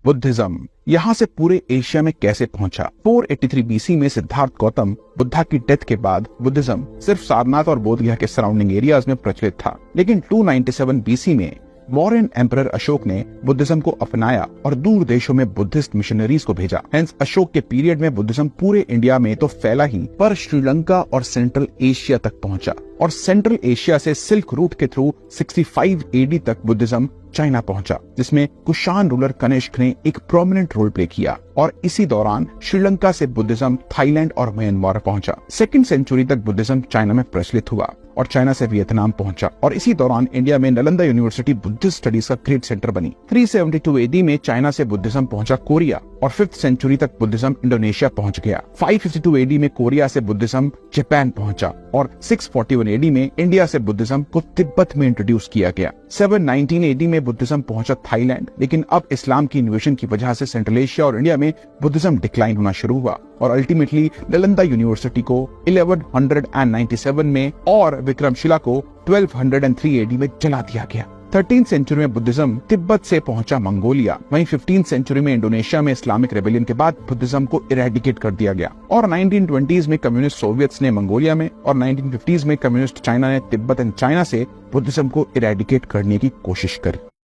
Buddhism यहाँ से पूरे एशिया में कैसे पहुंचा। 483 बीसी में सिद्धार्थ गौतम बुद्धा की डेथ के बाद बुद्धिज्म सिर्फ सारनाथ और बोधगया के सराउंडिंग एरियाज में प्रचलित था, लेकिन 297 बीसी में मौर्यन एम्परर अशोक ने बुद्धिज्म को अपनाया और दूर देशों में बुद्धिस्ट मिशनरीज को भेजा। हेंस अशोक के पीरियड में बुद्धिज्म पूरे इंडिया में तो फैला ही, पर श्रीलंका और सेंट्रल एशिया तक पहुंचा और सेंट्रल एशिया से सिल्क रूट के थ्रू 65 एडी तक बुद्धिज्म चाइना पहुंचा, जिसमें कुशान रूलर कनिष्क ने एक प्रोमिनेंट रोल प्ले किया और इसी दौरान श्रीलंका से बुद्धिज्म थाईलैंड और म्यांमार पहुंचा। 2nd सेंचुरी तक बुद्धिज्म चाइना में प्रचलित हुआ और चाइना से वियतनाम पहुंचा और इसी दौरान इंडिया में नालंदा यूनिवर्सिटी बुद्धिस्ट स्टडीज का ग्रेट सेंटर बनी। 372 एडी में चाइना से बुद्धिज्म पहुंचा कोरिया और 5th सेंचुरी तक बुद्धिज्म इंडोनेशिया पहुंच गया। 552 एडी में कोरिया से बुद्धिज्म जापान पहुंचा और 641 एडी में इंडिया से बुद्धिज्म को तिब्बत में इंट्रोड्यूस किया गया। 719 एडी में बुद्धिज्म पहुंचा थाईलैंड, लेकिन अब इस्लाम की इन्वेशन की वजह से सेंट्रल एशिया और इंडिया में बुद्धिज्म डिक्लाइन होना शुरू हुआ और अल्टीमेटली नालंदा यूनिवर्सिटी को 1197 में और विक्रमशिला को 1203 एडी में जला दिया गया। 13th सेंचुरी में बुद्धिज्म तिब्बत से पहुंचा मंगोलिया। वहीं 15th सेंचुरी में इंडोनेशिया में इस्लामिक रेबेलियन के बाद बुद्धिज्म को इरेडिकेट कर दिया गया और 1920s में कम्युनिस्ट सोवियत्स ने मंगोलिया में और 1950s में कम्युनिस्ट चाइना ने तिब्बत एंड चाइना से बुद्धिज्म को इरेडिकेट करने की कोशिश करी।